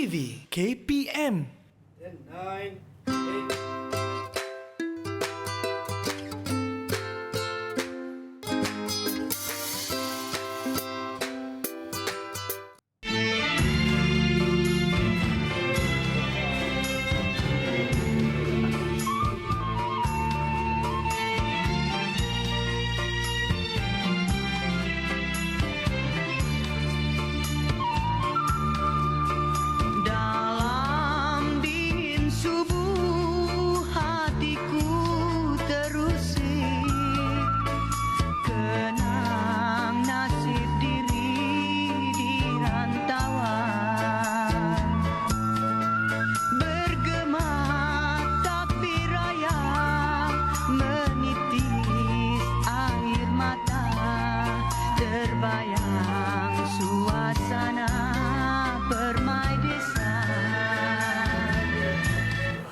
TV KPM. 10, 9, 8. Dalam dingin subuh hatiku terusik, kenang nasib diri di rantauan. Bergema tapi raya menitis air mata, terbayang suasana permai desa.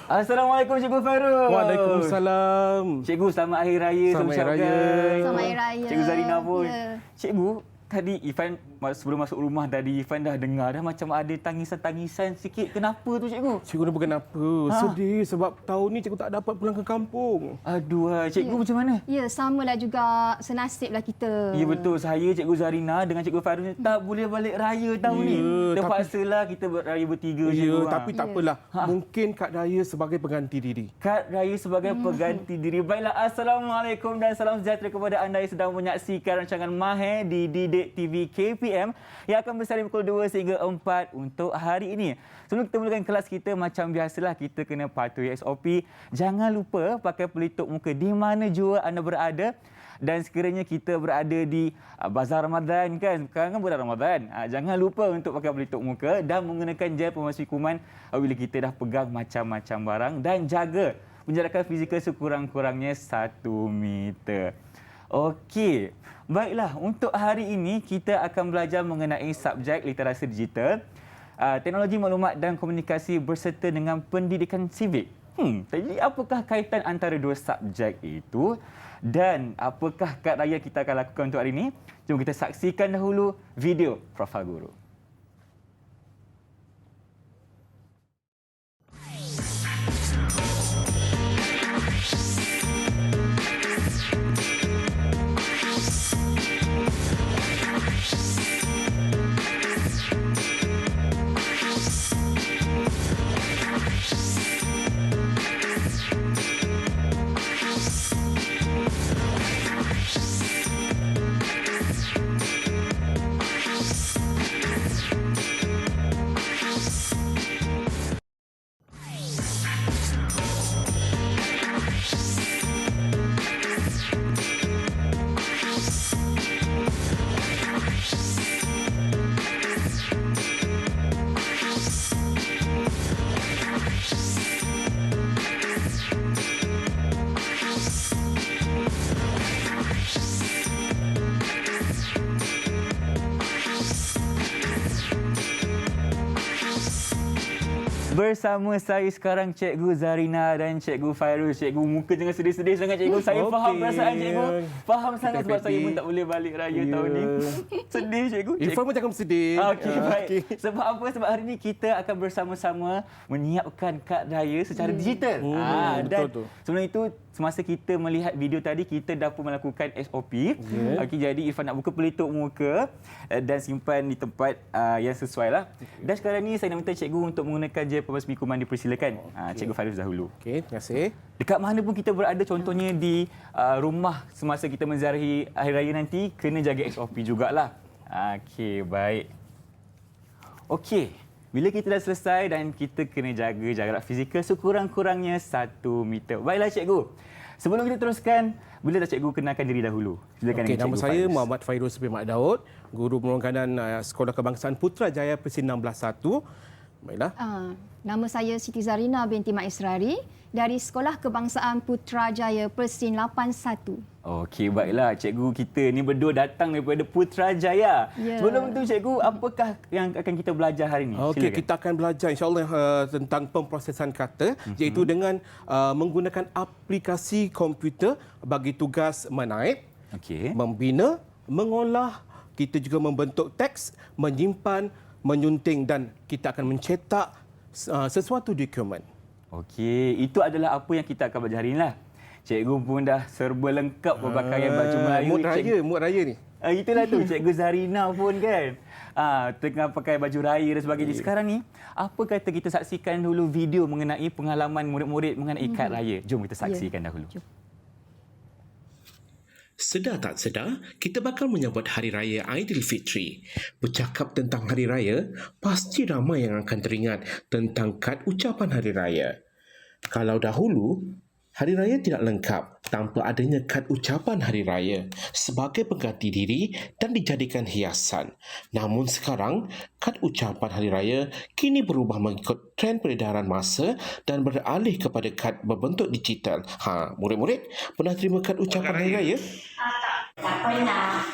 Assalamualaikum Cikgu Fairul. Waalaikumsalam. Cikgu selamat Hari Raya. Selamat Hari Raya. Selamat Hari Raya. Cikgu Zarina pun. Ya. Cikgu, tadi Ifan sebelum masuk rumah tadi Ifan dah dengar dah macam ada tangisan-tangisan sikit. Kenapa tu Cikgu? Cikgu ni kenapa? Sedih sebab tahun ni cikgu tak dapat pulang ke kampung. Aduh, Cikgu macam mana? Ya, samalah juga senasiblah kita. Ya betul, saya Cikgu Zarina dengan Cikgu Fairul ni tak boleh balik raya tahun ni. Ya, Terpaksalah kita berraya bertiga Ya, Cikgu. tapi tak apalah. Mungkin kad raya sebagai pengganti diri. Kad raya sebagai pengganti diri. Baiklah, Assalamualaikum dan salam sejahtera kepada anda yang sedang menyaksikan rancangan Mahir di Didik TV KPM yang akan bersalin pukul 2 sehingga 4 untuk hari ini. Sebelum kita mulakan kelas kita, macam biasalah kita kena patuhi SOP. Jangan lupa pakai pelitup muka di mana jua anda berada. Dan sekiranya kita berada di Bazar Ramadan kan, sekarang kan bulan Ramadan. Jangan lupa untuk pakai pelitup muka dan menggunakan gel pemasuk kuman bila kita dah pegang macam-macam barang dan jaga penjarakan fizikal sekurang-kurangnya 1 meter. Okey. Baiklah, untuk hari ini kita akan belajar mengenai subjek literasi digital, teknologi maklumat dan komunikasi berserta dengan pendidikan sivik. Jadi apakah kaitan antara dua subjek itu dan apakah kad raya kita akan lakukan untuk hari ini? Jom kita saksikan dahulu video profil guru. Bersama saya sekarang Cikgu Zarina dan Cikgu Fairul. Cikgu, muka jangan sedih-sedih sangat Cikgu. Saya faham perasaan Cikgu. Faham sangat sebab saya pun tak boleh balik raya tahun ni. Sedih Cikgu. Irfan pun jangan bersedih. Okey, baik. Sebab apa? Sebab hari ini kita akan bersama-sama menyiapkan kad raya secara digital. Dan betul tu. sebelum itu, semasa kita melihat video tadi, kita dah pun melakukan SOP. Okey, jadi Irfan nak buka pelitup muka dan simpan di tempat yang sesuai lah. Dan sekarang ni saya nak minta Cikgu untuk menggunakan gel pembasmi kuman, dipersilakan. Cikgu Fairuz dahulu. Okey, terima kasih. Dekat mana pun kita berada, contohnya di rumah semasa kita menziarahi Hari Raya nanti, kena jaga SOP jugalah. Okey, baik. Okey, bila kita dah selesai dan kita kena jaga jarak fizikal sekurang-kurangnya 1 meter. Baiklah Cikgu, sebelum kita teruskan, boleh tak Cikgu kenalkan diri dahulu? Silakan. Okey, nama saya Fairuz. Muhammad Fairuz bin Mak Daud, guru penolongkanan Sekolah Kebangsaan Putrajaya Persin 161. Baiklah. Nama saya Siti Zarina binti Mak Israri dari Sekolah Kebangsaan Putrajaya Persin 81. Okey, baiklah. Cikgu kita ni berdua datang daripada Putrajaya. Ya. Sebelum itu Cikgu, apakah yang akan kita belajar hari ini? Okey, Silakan. kita akan belajar insya-Allah tentang pemprosesan kata, iaitu dengan menggunakan aplikasi komputer bagi tugas menaip, Okey. membina, mengolah, kita juga membentuk teks, menyimpan menyunting dan kita akan mencetak sesuatu dokumen. Okey, itu adalah apa yang kita akan belajar hari ini lah. Cikgu pun dah serba lengkap berpakaian baju Melayu. Mood raya ni. Itulah tu, Cikgu Zarina pun kan. Tengah pakai baju raya dan sebagainya. Sekarang ni, apa kata kita saksikan dulu video mengenai pengalaman murid-murid mengenai kad raya. Jom kita saksikan dahulu. Sedar tak sedar, kita bakal menyambut Hari Raya Aidilfitri. Bercakap tentang Hari Raya, pasti ramai yang akan teringat tentang kad ucapan Hari Raya. Kalau dahulu, Hari Raya tidak lengkap tanpa adanya kad ucapan Hari Raya sebagai pengganti diri dan dijadikan hiasan. Namun sekarang, kad ucapan Hari Raya kini berubah mengikut trend peredaran masa dan beralih kepada kad berbentuk digital. Murid-murid, pernah terima kad ucapan Hari Raya? Tak pernah.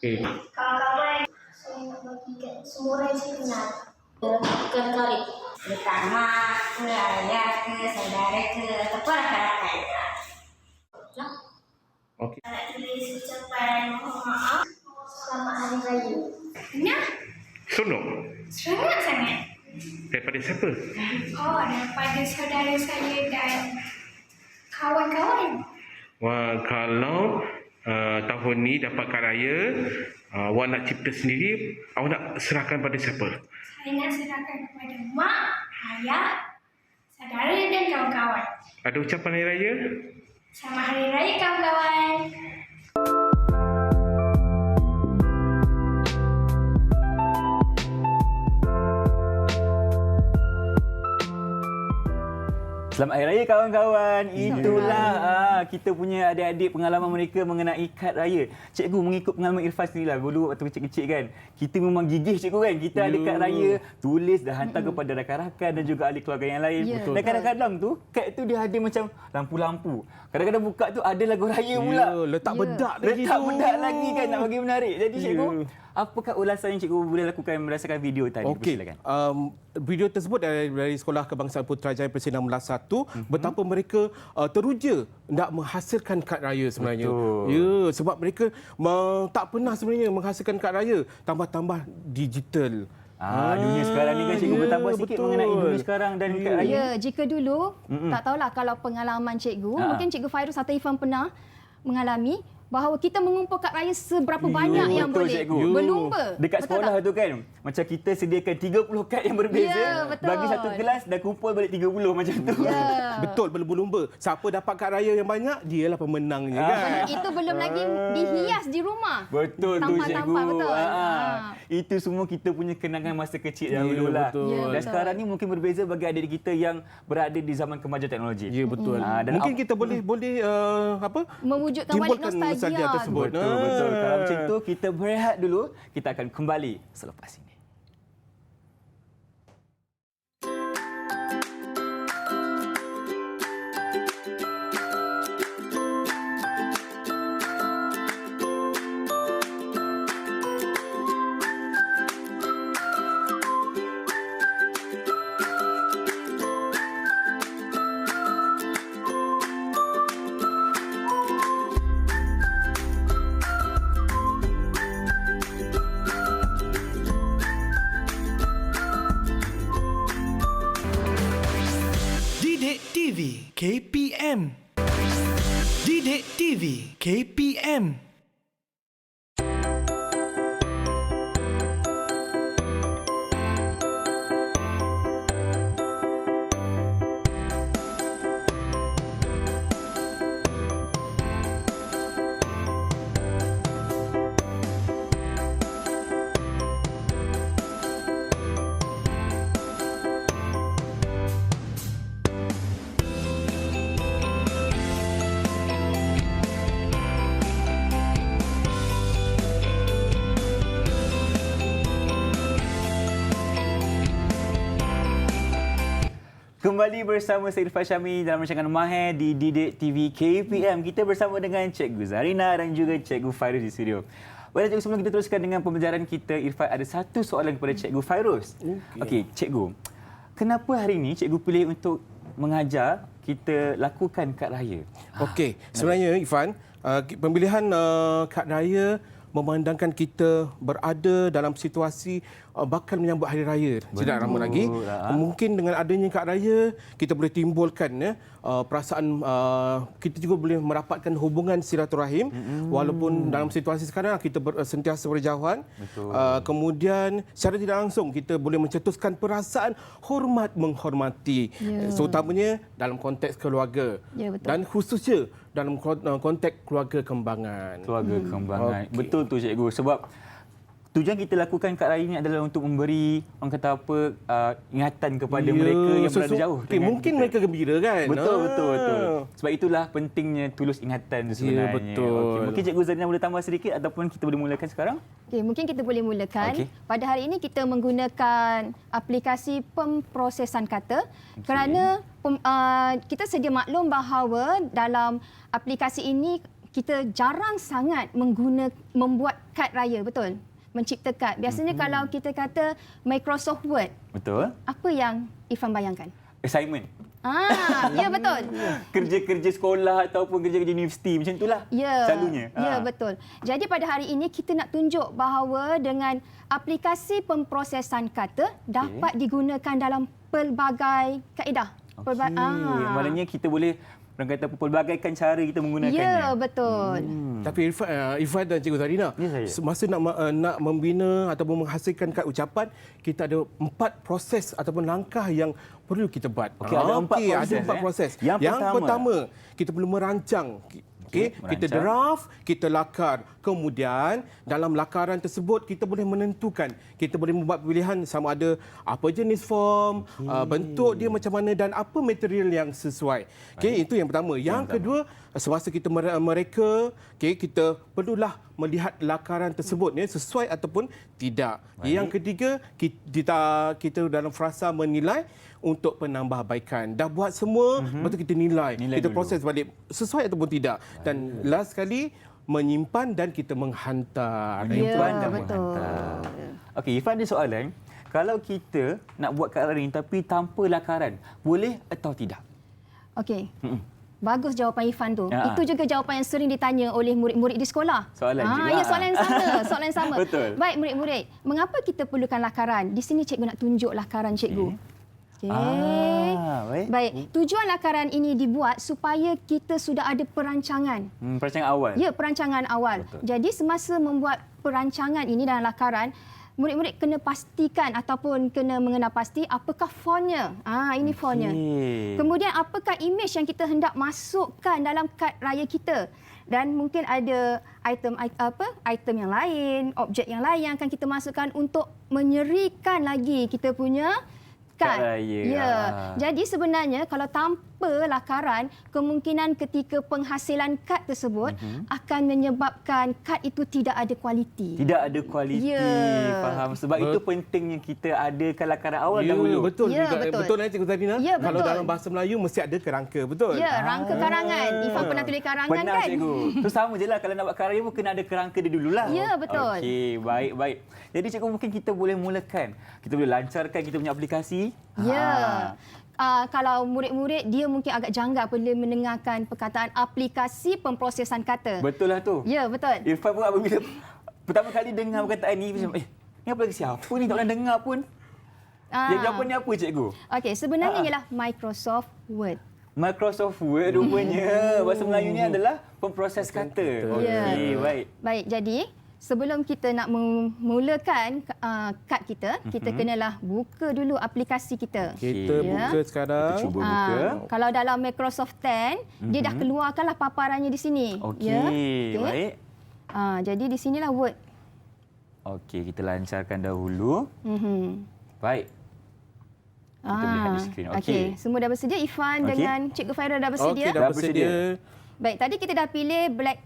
Okay. Kawan-kawan, saya nak bagi kat semua orang yang saya kenal. Kali-kali. Dekat mak ke, ayah ke, saudara ke, ataupun rakan-rakan. Okey. Nak tulis ucapan mohon maaf selamat Hari Raya. Benar? Seronok. Seronok sangat. Daripada siapa? Oh, daripada saudara saya dan kawan-kawan. Wah, kalau tahun ni dapat kad raya, awak nak cipta sendiri, awak nak serahkan pada siapa? Saya nak serahkan kepada mak, ayah, saudara dan kawan-kawan. Ada ucapan Hari Raya? Selamat Hari Raya kawan-kawan. Selamat Hari Raya kawan-kawan. Itulah kita punya adik-adik pengalaman mereka mengenai kad raya. Cikgu, mengikut pengalaman Irfan sendirilah. Dulu waktu kecil-kecil kan, kita memang gigih cikgu kan. Kita ada kad raya, tulis dan hantar kepada rakan-rakan dan juga ahli keluarga yang lain. Ya, Dan kadang-kadang tu, kad tu dia ada macam lampu-lampu. Kadang-kadang buka tu ada lagu raya pula. Letak bedak lagi Letak tu. bedak lagi kan nak bagi menarik. Jadi cikgu, apakah ulasan yang cikgu boleh lakukan berdasarkan video tadi? Okey. Silakan. Video tersebut dari Sekolah Kebangsaan Putrajaya Presiden 16-1 betapa mereka teruja nak menghasilkan kad raya sebenarnya. Betul. Ya, sebab mereka tak pernah sebenarnya menghasilkan kad raya, tambah-tambah digital. Dunia sekarang ni kan cikgu bertambah sikit betul. mengenai dunia sekarang dan kad raya. Ya, jika dulu, tak tahulah kalau pengalaman cikgu, mungkin Cikgu Fairuz atau Ifan pernah mengalami bahawa kita mengumpul kad raya seberapa banyak yang betul, boleh cikgu. berlumba. Dekat Betul sekolah tak? tu kan, macam kita sediakan 30 kad yang berbeza, Ya, betul. bagi satu kelas dan kumpul balik 30 macam tu. Ya. Betul, berlumba-lumba. Siapa dapat kad raya yang banyak, dialah pemenangnya kan. Itu belum lagi dihias di rumah. Betul tu cikgu. Tampar-tampar, betul. Itu semua kita punya kenangan masa kecil Ya, dahulu lah. betul. Ya, Dan betul. sekarang ni mungkin berbeza bagi adik kita yang berada di zaman kemajuan teknologi. Ya, betul. Dan Mungkin kita boleh Mewujudkan balik timbulkan nostalgia tersebut. Betul, betul. Kalau macam tu, kita berehat dulu. Kita akan kembali selepas ini. Didik TV KPM. Didik TV KPM. Kembali bersama saya Irfan Syami dalam rancangan Mahir di Didik TV KPM. Kita bersama dengan Cikgu Zarina dan juga Cikgu Fairuz di studio. Baiklah cikgu, sebelum kita teruskan dengan pembelajaran kita, Irfan ada satu soalan kepada Cikgu Fairuz. Okey, Cikgu. Kenapa hari ini Cikgu pilih untuk mengajar kita lakukan kad raya? Okey, sebenarnya Irfan, pemilihan kad raya memandangkan kita berada dalam situasi bakal menyambut hari raya tidak lama lagi. Mungkin dengan adanya kad raya kita boleh timbulkan perasaan kita juga boleh merapatkan hubungan silaturahim walaupun dalam situasi sekarang kita sentiasa berjauhan. Kemudian secara tidak langsung kita boleh mencetuskan perasaan hormat menghormati terutamanya dalam konteks keluarga dan khususnya dalam konteks keluarga kembangan. Keluarga kembangan. Betul tu cikgu, sebab tujuan kita lakukan kad raya ini adalah untuk memberi orang kata apa ingatan kepada mereka yang berada jauh. Mungkin kita. Mereka gembira kan. Betul. Sebab itulah pentingnya tulus ingatan sebenarnya. Betul. Mungkin cikgu Zarina boleh tambah sedikit ataupun kita boleh mulakan sekarang? Mungkin kita boleh mulakan. Pada hari ini kita menggunakan aplikasi pemprosesan kata kerana kita sedia maklum bahawa dalam aplikasi ini kita jarang sangat membuat kad raya, betul? Mencipta kad. Biasanya kalau kita kata Microsoft Word, betul. Apa yang Ifan bayangkan? Assignment. Ya betul. Kerja-kerja sekolah ataupun kerja-kerja universiti macam itulah. Ya. Selalunya. Ya betul. Jadi pada hari ini kita nak tunjuk bahawa dengan aplikasi pemprosesan kata dapat digunakan dalam pelbagai kaedah. Maknanya kita boleh orang kata pelbagaikan cara kita menggunakannya. Ya, betul. Tapi Ifan dan Cikgu Zarina, semasa nak membina ataupun menghasilkan kad ucapan, kita ada 4 proses ataupun langkah yang perlu kita buat. Ada 4 proses. Yang pertama, kita perlu merancang. Kita draft, kita lakar. Kemudian dalam lakaran tersebut kita boleh menentukan, kita boleh membuat pilihan sama ada apa jenis form, bentuk dia macam mana dan apa material yang sesuai. Itu yang pertama. Yang kedua, semasa kita mereka, kita perlulah melihat lakaran tersebut sesuai ataupun tidak. Yang ketiga, kita dalam frasa menilai untuk penambahbaikan. Dah buat semua, lepas tu kita nilai kita dulu. Proses balik sesuai ataupun tidak. Dan last sekali menyimpan dan kita menghantar. Menyimpan dan menghantar. Okey, Ifan ada soalan. Kalau kita nak buat kad raya tapi tanpa lakaran, boleh atau tidak? Okey. Bagus jawapan Ifan tu. Itu juga jawapan yang sering ditanya oleh murid-murid di sekolah. Soalan juga. Ya, soalan yang sama. Soalan yang sama. Betul. Baik murid-murid, mengapa kita perlukan lakaran? Di sini cikgu nak tunjuk lakaran cikgu. Baik. Tujuan lakaran ini dibuat supaya kita sudah ada perancangan. Perancangan awal. Ya, perancangan awal. Betul. Jadi semasa membuat perancangan ini dalam lakaran, murid-murid kena pastikan ataupun kena mengenal pasti apakah fontnya. Ini fontnya. Kemudian apakah imej yang kita hendak masukkan dalam kad raya kita. Dan mungkin ada item yang lain, objek yang lain yang akan kita masukkan untuk menyerikan lagi kita punya kad raya. Ya. Jadi sebenarnya kalau tanpa lakaran, kemungkinan ketika penghasilan kad tersebut akan menyebabkan kad itu tidak ada kualiti. Tidak ada kualiti. Faham. Sebab itu pentingnya kita adakan lakaran awal dahulu. Betul juga. Betul. Betul Cikgu Zarina. Kalau dalam bahasa Melayu mesti ada kerangka, betul? Ya, rangka karangan. Ifan pernah tulis karangan kan? Benar cikgu. Tu sama je lah kalau nak buat kad raya pun kena ada kerangka dia dululah. Ya, betul. Okey, baik. Jadi cikgu mungkin kita boleh mulakan. Kita boleh lancarkan kita punya aplikasi. Ya. Kalau murid-murid dia mungkin agak janggal apabila mendengarkan perkataan aplikasi pemprosesan kata. Betul lah tu. Ya, betul. Irfan pun apabila pertama kali dengar perkataan ni macam ni aplikasi apa ni tak pernah dengar pun. Yang jawapan ni apa cikgu? Okey, sebenarnya ialah Microsoft Word. Microsoft Word rupanya. Bahasa Melayu ni adalah pemproses kata. Okey, baik. Baik, jadi sebelum kita nak memulakan kad kita, kita kenalah buka dulu aplikasi kita. Kita buka sekarang. Kita cuba buka. Kalau dalam Microsoft 10, dia dah keluarkanlah paparannya di sini. Okey, baik. Jadi di sinilah Word. Okey, kita lancarkan dahulu. Baik. Kita melihat di skrin. Okey. Semua dah bersedia. Ifan dengan Cikgu Fairah dah bersedia? Okey, dah bersedia. Baik, tadi kita dah pilih black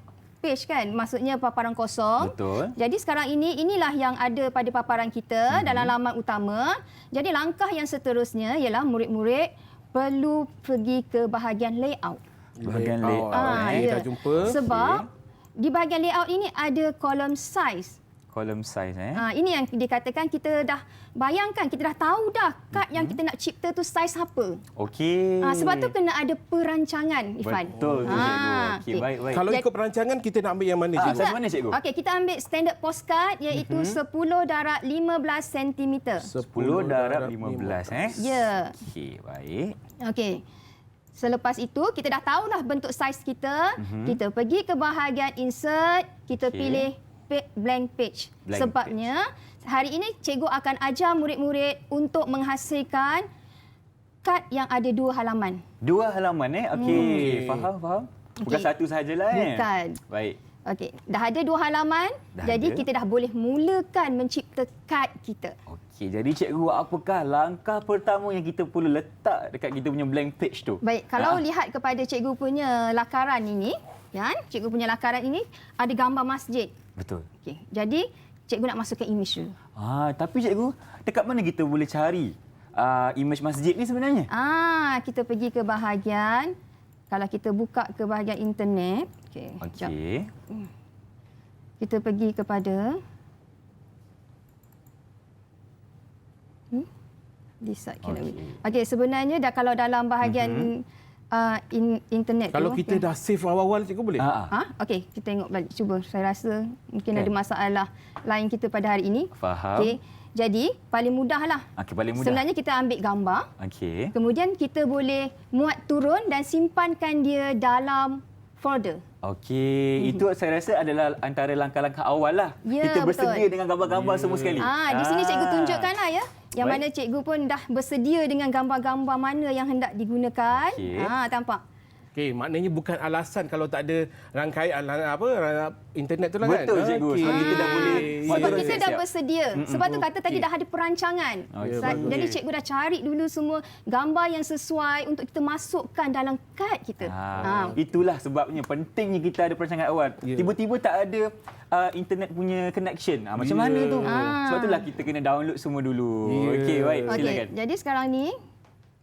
page kan, maksudnya paparan kosong. Betul. Jadi sekarang inilah yang ada pada paparan kita dalam laman utama. Jadi langkah yang seterusnya ialah murid-murid perlu pergi ke bahagian layout. Bahagian layout. Kita jumpa. Sebab di bahagian layout ini ada kolom size. Column size Ini yang dikatakan kita dah bayangkan, kita dah tahu dah kad yang kita nak cipta tu saiz apa. Okey. Sebab tu kena ada perancangan, Ifan. Betul tu, cikgu. Okey, baik. Kalau ikut perancangan, kita nak ambil yang mana, cikgu? Size mana, cikgu? Okey, kita ambil standard postcard iaitu 10/15 cm. 10 darab 15 Ya. Okey, baik. Okey. Selepas itu, kita dah tahulah bentuk saiz kita. Kita pergi ke bahagian insert, kita pilih blank page. Blank Sebabnya, hari ini cikgu akan ajar murid-murid untuk menghasilkan kad yang ada 2 halaman. 2 halaman Okey, faham. Bukan Okey. satu sahajalah Bukan. Baik. Okey, dah ada 2 halaman, Dah jadi ada. kita dah boleh mulakan mencipta kad kita. Okey, jadi cikgu, apakah langkah pertama yang kita perlu letak dekat kita punya blank page tu? Baik, kalau lihat kepada cikgu punya lakaran ini, kan? Cikgu punya lakaran ini ada gambar masjid. Betul. Okey, jadi cikgu nak masukkan image dulu. Tapi cikgu, dekat mana kita boleh cari image masjid ni sebenarnya? Kita pergi ke bahagian, kalau kita buka ke bahagian internet, sekejap. Okey. Kita pergi kepada this side. Okey, sebenarnya kalau dalam bahagian internet Kalau tu, kita dah save awal-awal, cikgu boleh? Okey, kita tengok balik. Cuba, saya rasa mungkin ada masalah lain kita pada hari ini. Faham. Okey, jadi paling mudahlah. Okey, paling mudah. Sebenarnya kita ambil gambar. Okey. Kemudian kita boleh muat turun dan simpankan dia dalam folder. Okey, itu saya rasa adalah antara langkah-langkah awal lah. Ya, kita bersedia betul. dengan gambar-gambar semua sekali. Di sini cikgu tunjukkanlah ya. Yang Baik. mana cikgu pun dah bersedia dengan gambar-gambar mana yang hendak digunakan. Okey. Tampak. Okey, maknanya bukan alasan kalau tak ada rangkaian internet tu lah kan? Betul, cikgu. Sebab kita dah boleh Sebab Betul, kita dah siap-siap. bersedia. Sebab tu kata tadi dah ada perancangan. Jadi cikgu dah cari dulu semua gambar yang sesuai untuk kita masukkan dalam kad kita. Itulah sebabnya pentingnya kita ada perancangan awal. Tiba-tiba tak ada internet punya connection. Macam mana tu? Sebab itulah kita kena download semua dulu. Okey, baik. Silakan. Jadi sekarang ni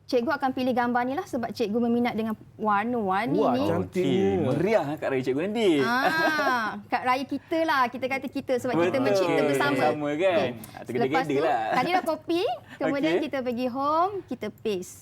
cikgu akan pilih gambar ni lah sebab cikgu meminat dengan warna-warni Wah, ni. cantiknya. Meriah kat raya cikgu nanti. Kad raya kita lah. Kita kata kita sebab kita Betul. mencipta bersama. Bersama kan? Okey. Tergeda-geda Lepas tu, lah. tadi dah copy. Kemudian Okey. kita pergi home, kita paste.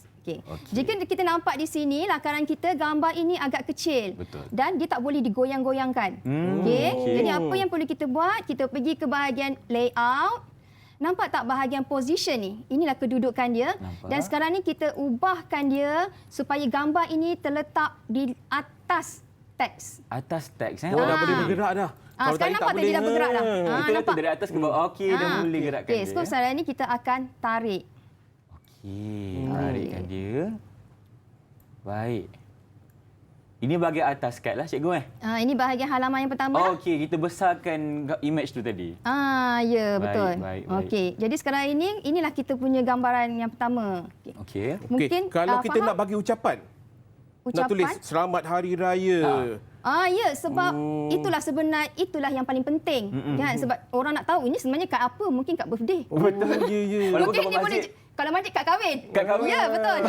Jika kita nampak di sini, lakaran kita, gambar ini agak kecil. Betul. Dan dia tak boleh digoyang-goyangkan. Okey. Jadi apa yang perlu kita buat? Kita pergi ke bahagian layout. Nampak tak bahagian position ni? Inilah kedudukan dia. Nampak. Dan sekarang ni kita ubahkan dia supaya gambar ini terletak di atas teks. Atas teks. Oh, dah boleh bergerak dah. Kalau Sekarang nampak tadi dah bergerak dah. Betul Nampak? dari atas ke bawah. Okey, dah boleh gerakkan Okey, dia. so sekarang ni kita akan tarik. Okey, tarikkan dia. Baik. Ini bahagian atas kad lah, cikgu Ini bahagian halaman yang pertama. lah. Okey, kita besarkan image tu tadi. Ya, Baik, betul. baik. Okey, jadi sekarang inilah kita punya gambaran yang pertama. Okey. Mungkin kalau kita faham? nak bagi ucapan, nak Ucapan? tulis Selamat Hari Raya. Ya, sebab itulah yang paling penting. Kan? Sebab orang nak tahu ini sebenarnya kad apa? Mungkin kad birthday. Betul. Ya. Walaupun Mungkin gambar dia boleh masjid. kalau masjid kad kahwin. Kad kahwin. Ya, betul.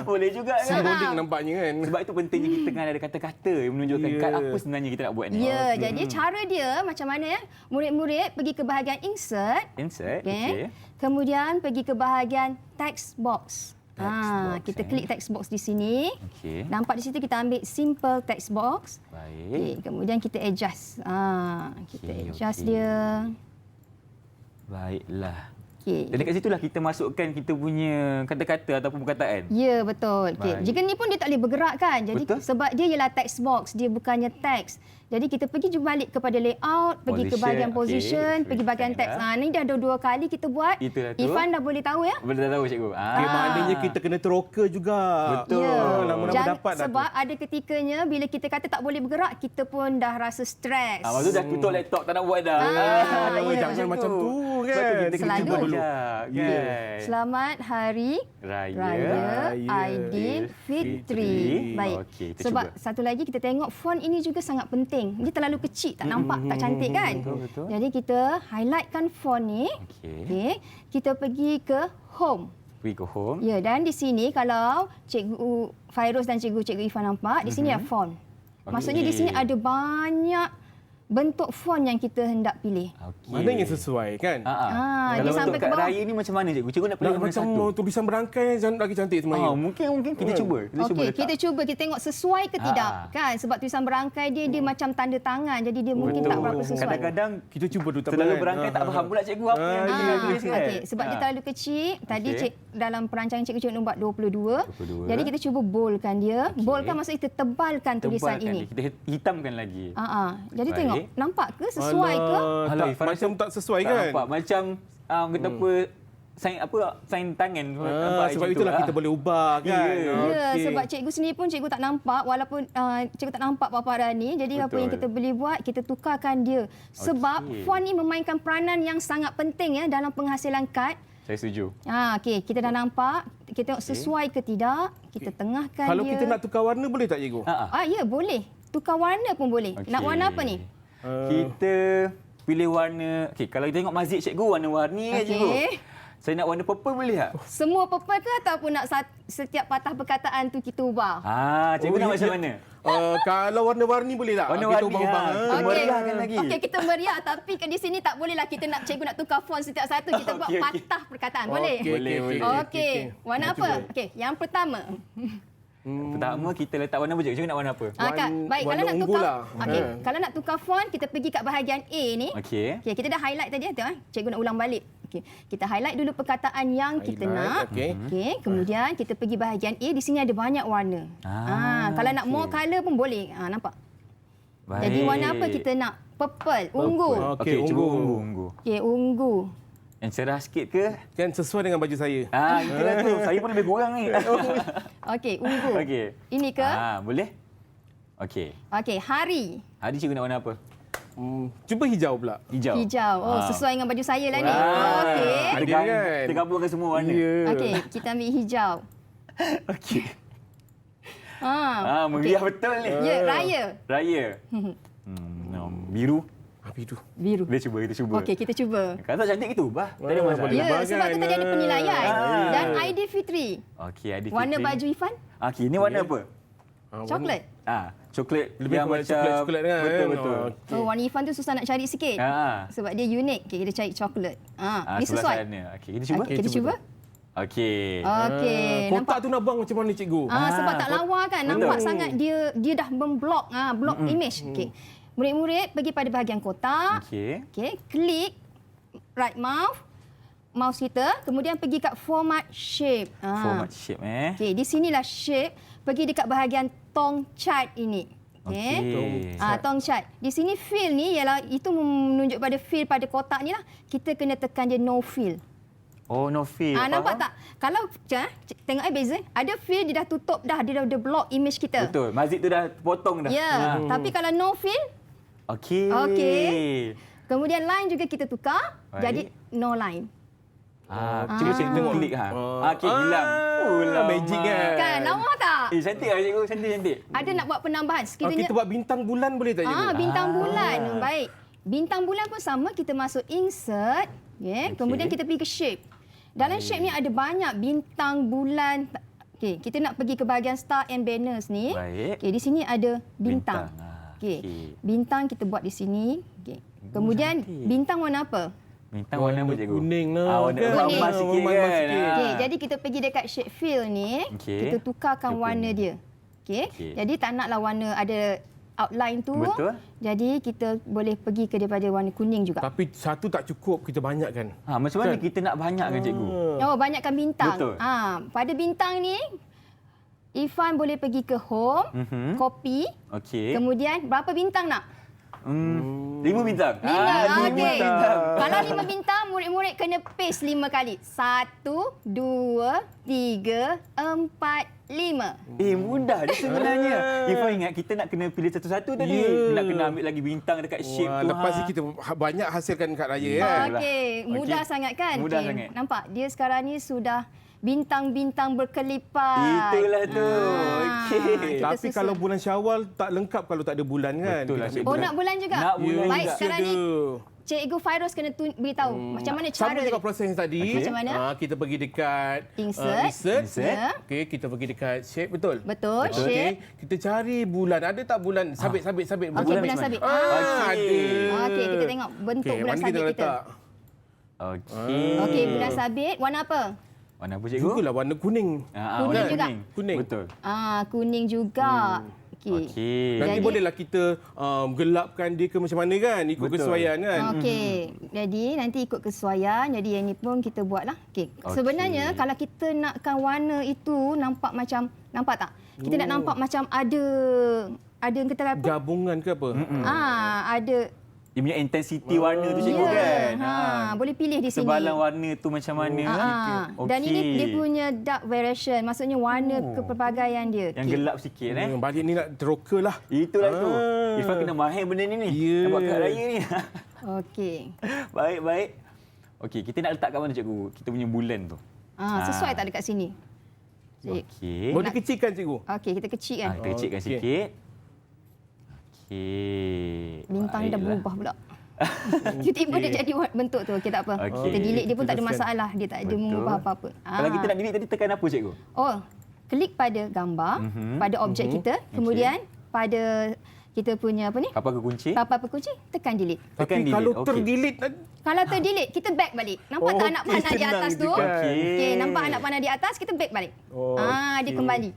Boleh juga kan? Simbolik nampaknya kan. Sebab itu pentingnya kita kan ada kata-kata yang menunjukkan kad apa sebenarnya kita nak buat ni. Ya, jadi cara dia macam mana ya? Murid-murid pergi ke bahagian insert. Insert. Okey. Okey. Kemudian pergi ke bahagian text box. Box, Kita klik text box di sini. Okey. Nampak di situ kita ambil simple text box. Baik. Okey, kemudian kita adjust. Kita Okey, adjust okey. dia. Baiklah. Okey. Dan dekat situlah kita masukkan kita punya kata-kata ataupun perkataan. Ya, betul. Okey. Baik. Jika ni pun dia tak boleh bergerak kan. Jadi Betul. sebab dia ialah text box, dia bukannya teks. Jadi kita pergi juga balik kepada layout, pergi ke Position, bahagian okey. position, pergi bahagian teks. Dah. Ni dah dua kali kita buat. Itulah tu. Ifan dah boleh tahu ya. Boleh tahu cikgu. Okay, maknanya kita kena teroka juga. Betul. Lama-lama Jangan- dapat dah sebab tu. ada ketikanya bila kita kata tak boleh bergerak, kita pun dah rasa stres. Lepas tu dah tutup laptop tak nak buat dah. Jangan macam tu Sebab kan. tu kita kena Selalu. cuba dulu. Kan? Selamat Hari Raya Aidilfitri. Baik. Okey, kita Sebab cuba. satu lagi kita tengok font ini juga sangat penting. Dia terlalu kecil, tak nampak, tak cantik kan? Betul. Jadi kita highlightkan font ni. Okey. Okey. Kita pergi ke home. We go home. Ya, dan di sini kalau Cikgu Fairuz dan Cikgu Ifan nampak, di sini ada font. Maksudnya di sini ada banyak bentuk font yang kita hendak pilih. Okey. Mana yang sesuai kan? dia Kalau sampai untuk ke kad bawah. raya ni macam mana cikgu? Cikgu nak pilih Nak mana macam satu? tulisan berangkai lagi cantik sebenarnya. Mungkin kita cuba. Kita cuba Okey, letak. kita cuba kita tengok sesuai ke tidak kan, sebab tulisan berangkai dia macam tanda tangan, jadi dia mungkin tak berapa sesuai. Kadang-kadang Kita cuba dulu tak terlalu apa kan? berangkai tak faham pula cikgu apa yang kita tulis kan. Okey, sebab dia terlalu kecil. Tadi Okey. dalam perancangan cikgu buat 22. 22. Jadi kita cuba boldkan dia. Boldkan maksudnya kita tebalkan tulisan Tebalkan ini. dia. Kita hitamkan lagi. Jadi Baik. tengok, nampak ke sesuai ke? Alah, Tak, Ifan macam rasa tak sesuai tak kan? nampak macam kita apa sign tangan nampak Sebab macam itulah tu. kita boleh ubah kan? Ya. Ya, Okey. sebab cikgu sendiri pun cikgu tak nampak, walaupun cikgu tak nampak apa-apa hari ni. Jadi apa Betul. yang kita boleh buat, kita tukarkan dia. Sebab Okey. font ni memainkan peranan yang sangat penting ya dalam penghasilan kad. Saya setuju. Okey, kita dah nampak. Kita tengok sesuai ke tidak. Kita tengahkan Kalau dia. kita nak tukar warna boleh tak cikgu? Ya, boleh. Tukar warna pun boleh. Okey. Nak warna apa ni? Kita pilih warna. Okey, kalau kita tengok mazhab cikgu warna-warni kan Okey. cikgu. Saya nak warna purple boleh tak? Semua purple ke ataupun nak setiap patah perkataan tu kita ubah? Cikgu nak macam ya. mana? Kalau warna-warni boleh tak? Warna-warni, Kita ubah-ubah. Kita meriahkan lagi. Okey, kita meriah, tapi di sini tak bolehlah kita nak cikgu nak tukar font setiap satu. Kita buat Okey, okey. patah perkataan. Boleh? Boleh. Okey. Warna apa? Okey, yang pertama. Pertama kita letak warna apa cikgu? Cikgu nak warna apa? Baik, kalau warna nak ungu tukar lah. okey, kalau nak tukar font, kita pergi kat bahagian A ni. Okey. Okey, kita dah highlight tadi tu Cikgu nak ulang balik. Okey, kita highlight dulu perkataan yang kita nak. Okey. Okey, kemudian kita pergi bahagian A. Di sini ada banyak warna. Kalau nak more colour pun boleh. Nampak? Baik. Jadi warna apa kita nak? Purple, ungu. Okey, cuba ungu. ungu. Okey, ungu. Yang cerah sikit ke? Kan sesuai dengan baju saya. Itulah tu. Saya pun lebih kurang ni. Okey, ungu. Okey. Ini ke? Boleh? Okey. Okey, hari. Hari cikgu nak warna apa? Cuba hijau pula. Hijau. Hijau. Sesuai dengan baju saya lah ni. Wah. Okey. Ada Kita, kan? kita gabungkan semua warna. Ya. Okey, kita ambil hijau. Okey. Ha. Meriah betul ni. Ya, raya. Raya. Biru. Biru. Biru. Kita cuba. Okey, kita cuba. Kalau kita tu ubah. Tak ada Ah, masalah. boleh. Ya, Ubah sebab kan? tu tadi ada penilaian. Dan Aidilfitri. Okey, ada Warna baju Ifan? Okey, ini warna apa? Coklat. Coklat Lebih yang kepada macam coklat kan? Betul betul. Oh, warna Ifan tu susah nak cari sikit. Sebab dia unik. Okey, kita cari coklat. Ni sebelah sesuai. sana. Okey, kita cuba. Okey, kita cuba. Okey. Okey, Kotak nampak? tu nak buang macam mana cikgu? Sebab tak lawa kan. Nampak sangat dia dah memblok blok image. Okey. Murid-murid pergi pada bahagian kotak. Okey. Okey, klik right mouse kita, kemudian pergi kat format shape. Format shape Okey, di sinilah shape. Pergi dekat bahagian tong chart ini. Okey. Tong chart. Di sini fill ni ialah itu menunjuk pada fill pada kotak ni lah. Kita kena tekan dia no fill. Oh, no fill. Nampak tak? Kalau tengok beza. Ada fill dia dah tutup dah, dia dah block image kita. Betul. Mazhab tu dah potong dah. Ya, tapi kalau no fill, Okey. Okey. kemudian line juga kita tukar Baik. jadi no line. Cuba cikgu klik Okey, hilang. Lama. Magic kan? Kan, lawa tak? Cantik lah cikgu, cantik. Ada nak buat penambahan sekiranya. Kita buat bintang bulan boleh tak cikgu? Bintang bulan. Baik. Bintang bulan pun sama, kita masuk insert, kemudian kita pergi ke shape. Dalam shape ni ada banyak bintang bulan. Okey, kita nak pergi ke bahagian star and banners ni. Baik. Okey, di sini ada bintang. Okey. Bintang kita buat di sini. Okey. Kemudian bintang warna apa? Bintang warna apa cikgu? Kuning lah. Warna kan? emas sikit Emas kan? sikit. Okey, jadi kita pergi dekat shape fill ni, Okey. kita tukarkan Kita warna kuning. dia. Okey. Okey. Jadi tak naklah warna ada outline tu. Betul. Jadi kita boleh pergi ke daripada warna kuning juga. Tapi satu tak cukup, kita banyak kan? Macam mana kita nak banyakkan cikgu? Oh, banyakkan bintang. Betul. Pada bintang ni Ifan boleh pergi ke home, copy. Okey. Kemudian berapa bintang nak? 5 bintang. 5. lima Okey. bintang. Kalau 5 bintang, murid-murid kena paste 5 kali. 1, 2, 3, 4, 5. Mudah je sebenarnya. Ifan ingat kita nak kena pilih satu-satu tadi. Ya. Nak kena ambil lagi bintang dekat shape tu. Lepas ni kita banyak hasilkan kad raya kan? Okey, mudah Okey. sangat kan? Mudah Okey, sangat. Nampak? Dia sekarang ni sudah bintang-bintang berkelipat. Itulah tu. Okey. Kita Tapi susun. kalau bulan Syawal tak lengkap kalau tak ada bulan kan? Betul lah, Kita ambil Cikgu. Oh, nak bulan juga? Nak bulan Baik, juga. sekarang ni Cikgu Fairuz kena beritahu macam mana cara Sama juga proses yang tadi. Macam mana? Kita pergi dekat Insert. insert. Okey, kita pergi dekat shape, betul? Betul, Okey, shape. kita cari bulan. Ada tak bulan? Sabit. Okey, bulan sabit. Ada. Okey, kita tengok bentuk bulan mana sabit kita. letak? Okey. Okey, bulan sabit warna apa? Warna apa cikgu? Jugalah warna kuning. Kuning warna juga? Kuning. Betul. Kuning juga. Okey. Okey. Nanti Jadi- bolehlah kita gelapkan dia ke macam mana kan? Ikut Betul. kesesuaian kan? Okey. Jadi nanti ikut kesesuaian. Jadi yang ni pun kita buatlah. Okey. Sebenarnya kalau kita nakkan warna itu nampak macam, nampak tak? Kita nak nampak macam ada yang kita apa? Gabungan ke apa? Ada. Dia punya intensiti warna tu cikgu kan. Boleh pilih di sini. Sebalan warna tu macam mana. Dan ini Okey. dia punya dark variation. Maksudnya warna kepelbagaian dia. Yang Okey. gelap sikit Balik ni nak teroka lah. Itulah tu. Irfan kena mahir benda ni. Ya. Nak buat kad raya ni. Okey. Baik. Okey, kita nak letak kat mana cikgu? Kita punya bulan tu. Sesuai tak dekat sini? Okey. Boleh kecilkan cikgu? Okey, kita kecilkan. Kita kecilkan Okey. sikit. Okey. Bintang ni dah Baiklah. berubah pula. Tiba-tiba dia jadi bentuk tu. Okey, tak apa. Okey. Kita delete dia pun tak ada Teruskan. masalah. Dia tak ada Betul. mengubah apa-apa. Kalau kita nak delete tadi tekan apa cikgu? Oh, klik pada gambar, pada objek kita. Kemudian pada kita punya apa ni? Apa kekunci? Papan pengunci, tekan delete. Tekan Tapi delete. kalau Okey. terdelete Kalau terdelete, kita back balik. Nampak tak anak Okey, panah di senang atas tu? je kan. Okey, nampak anak panah di atas, kita back balik. Dia kembali.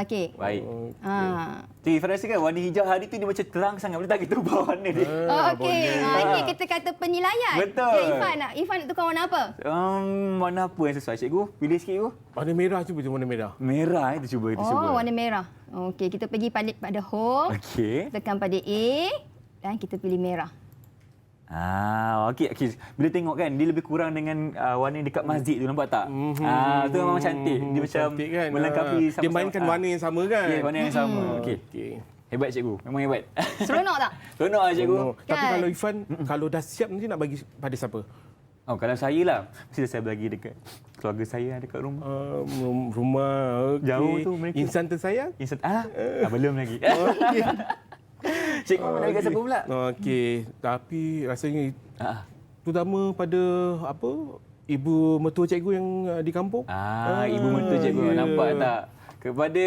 Okey. Baik. Okay. Irfan rasa kan warna hijau hari tu dia macam terang sangat. Boleh tak kita ubah warna dia? Okey. Ini kita kata penilaian. Betul. Ya, Irfan nak tukar warna apa? Warna apa yang sesuai cikgu? Pilih sikit cikgu. Warna merah, cuba warna merah. Merah itu cuba. Warna merah. Okey, kita pergi pada home. Okey. Tekan pada A dan kita pilih merah. Okey. Bila tengok kan dia lebih kurang dengan warna dekat masjid tu, nampak tak? Tu memang cantik. Dia macam Cantik kan? melengkapi Dia sama-sama. mainkan warna yang sama kan? Ya, warna yang sama. Okey. Okey. Hebat cikgu. Memang hebat. Seronok tak? Seronok lah cikgu. Oh, tapi Kan? kalau Irfan, kalau dah siap nanti nak bagi pada siapa? Kalau saya lah, mesti saya bagi dekat keluarga saya dekat rumah. Rumah, okey. Jauh tu mereka. Insan tersayang? Insan belum lagi. Okey. Cikgu nak dekat siapa pula? Okey, tapi rasanya terutama pada ibu mertua cikgu yang di kampung. Ibu mentua cikgu, ya. nampak tak? Kepada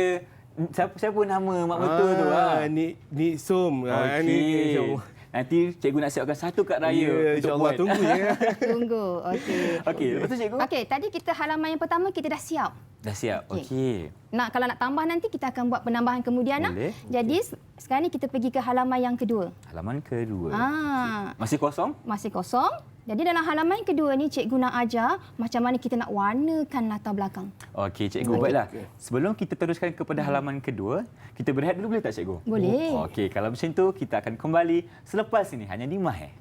siapa nama mak mentua tu? Nik Som. Okey. Nanti cikgu nak siapkan satu kad raya. Ya, untuk insya-Allah buat. tunggu ya. Tunggu. Okey. Okey, lepas tu cikgu? Okey, tadi kita halaman yang pertama kita dah siap. Dah siap. Okey. Kalau nak tambah nanti kita akan buat penambahan kemudian lah. Boleh. Jadi sekarang ni kita pergi ke halaman yang kedua. Halaman kedua. Masih kosong? Masih kosong. Jadi dalam halaman yang kedua ni cikgu nak ajar macam mana kita nak warnakan latar belakang. Okey, cikgu. Baiklah. Sebelum kita teruskan kepada halaman kedua, kita berehat dulu boleh tak cikgu? Boleh. Okey, kalau macam tu kita akan kembali selepas ini hanya di Mahir.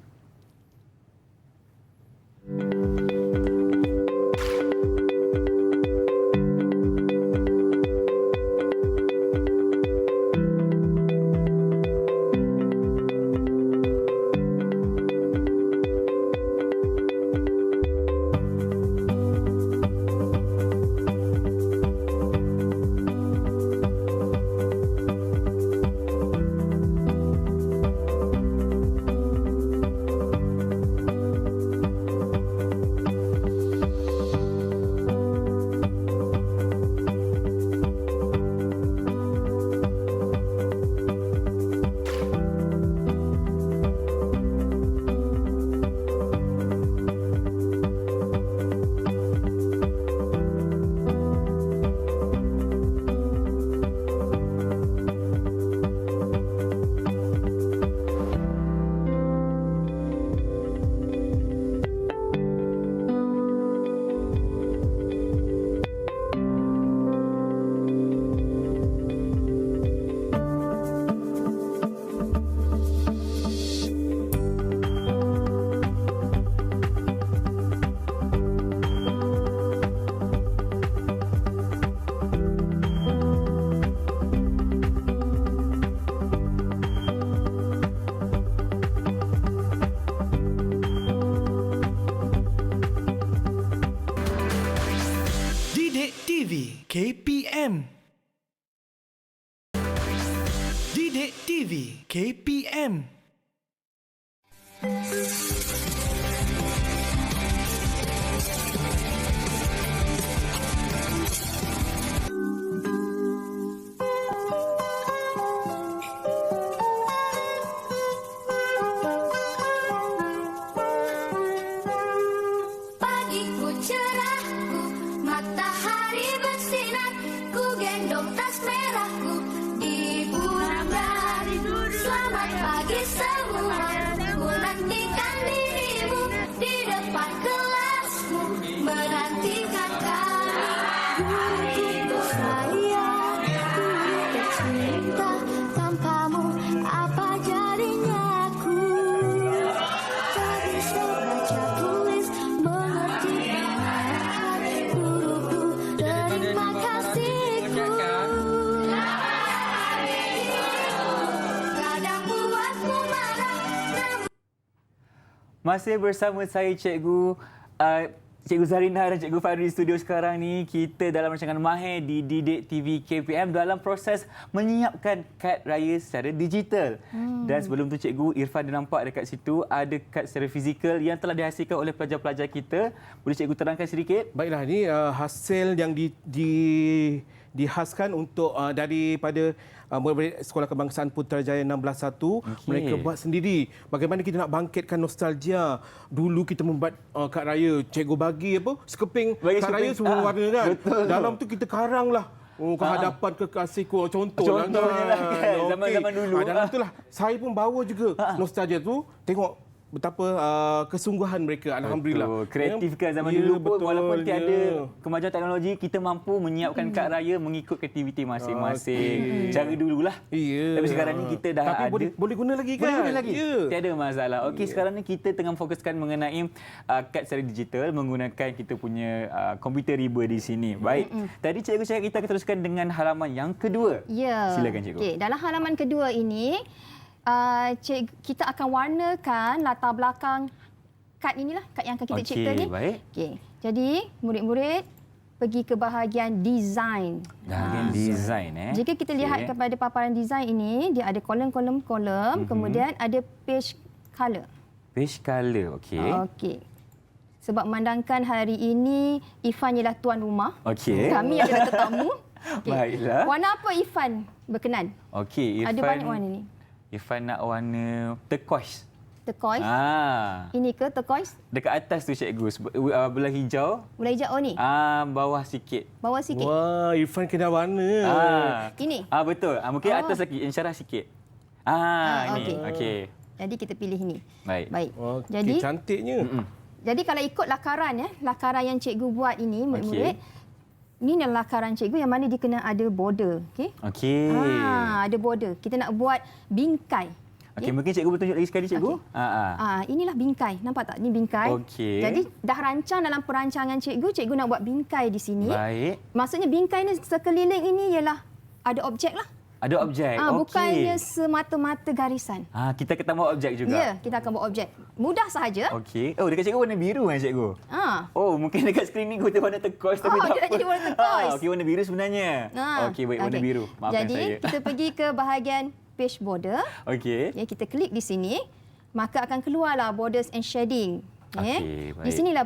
TV KPM. Didik TV KPM. Pagiku cerahku, matahari bersinar, ku gendong tas merahku di bulan dari selamat pagi semua, ku nantikan dirimu di depan kelasmu, menantikan kami. Guruku sayang, ku tercinta, tanpamu apa jadinya aku? Tak bisa baca tulis, mengerti mengarang, guruku terima kasihku. Kadang buatku marah, namun Masih bersama saya Cikgu Zarina dan Cikgu Fadri di studio sekarang ni. Kita dalam rancangan Mahir di Didik TV KPM dalam proses menyiapkan kad raya secara digital. Dan sebelum tu Cikgu, Irfan dia nampak dekat situ ada kad secara fizikal yang telah dihasilkan oleh pelajar-pelajar kita. Boleh Cikgu terangkan sedikit? Baiklah, ni hasil yang dihaskan untuk daripada murid-murid Sekolah Kebangsaan Putrajaya 16-1. Mereka buat sendiri. Bagaimana kita nak bangkitkan nostalgia. Dulu kita membuat kad raya, cikgu bagi sekeping kad raya semua warna kan. Betul. Dalam tu kita karang lah. ke hadapan kekasihku. Contohnya lah kan. Zaman-zaman dulu. Dalam itulah saya pun bawa juga nostalgia tu. Tengok betapa kesungguhan mereka. Alhamdulillah. Betul. Kreatif kan zaman dulu pun walaupun tiada kemajuan teknologi, kita mampu menyiapkan kad raya mengikut aktiviti masing-masing. Cara dululah. Ya. Tapi sekarang ni kita dah Tapi ada. boleh guna lagi kan? Boleh guna lagi. Ya. Tiada masalah. Okey, sekarang ni kita tengah fokuskan mengenai kad secara digital menggunakan kita punya komputer riba di sini. Baik. Tadi cikgu cakap kita akan teruskan dengan halaman yang kedua. Ya. Silakan cikgu. Okey, dalam halaman kedua ini kita akan warnakan latar belakang kad inilah, kad yang akan kita cipta ni. Baik. Okey. Jadi, murid-murid pergi ke bahagian design. Bahagian design Jika kita lihat kepada paparan design ini, dia ada kolom-kolom, kemudian ada page color. Page color, okey. Okey. Sebab memandangkan hari ini Ifan ialah tuan rumah. Okey. Kami adalah tetamu. Okay. Baiklah. Warna apa Ifan berkenan? Okey, Irfan. Ada banyak warna ni. Irfan nak warna turquoise. Turquoise. Ah. Ini ke turquoise? Dekat atas tu cikgu, belah hijau. Belah hijau ni. Bawah sikit. Bawah sikit. Wah, Irfan kena warna. Ini. Betul. Mungkin atas lagi, insyarah sikit. Ini. Okey. Jadi kita pilih ini. Baik. Okey, Jadi cantiknya. Jadi kalau ikut lakaran lakaran yang cikgu buat ini, murid-murid, ini adalah lakaran cikgu yang mana dia kena ada border, okey? Okey. Ada border. Kita nak buat bingkai. Okey, mungkin cikgu boleh tunjuk lagi sekali cikgu. Inilah bingkai. Nampak tak? Ini bingkai. Okey. Jadi dah rancang dalam perancangan cikgu nak buat bingkai di sini. Baik. Maksudnya bingkai ni sekeliling ini ialah ada objek lah. Ada objek. Bukannya semata-mata garisan. Kita akan tambah objek juga. Ya, kita akan buat objek. Mudah sahaja. Okey. Oh, dekat cikgu warna biru kan cikgu? Oh, mungkin dekat skrin ni kita warna turquoise tapi tak dia apa. dah jadi warna turquoise. Okey, warna biru sebenarnya. Okey, baik, warna biru. Maafkan Jadi, saya. kita pergi ke bahagian page border. Okey. Ya, kita klik di sini, maka akan keluarlah borders and shading. Okey, baik. Di sinilah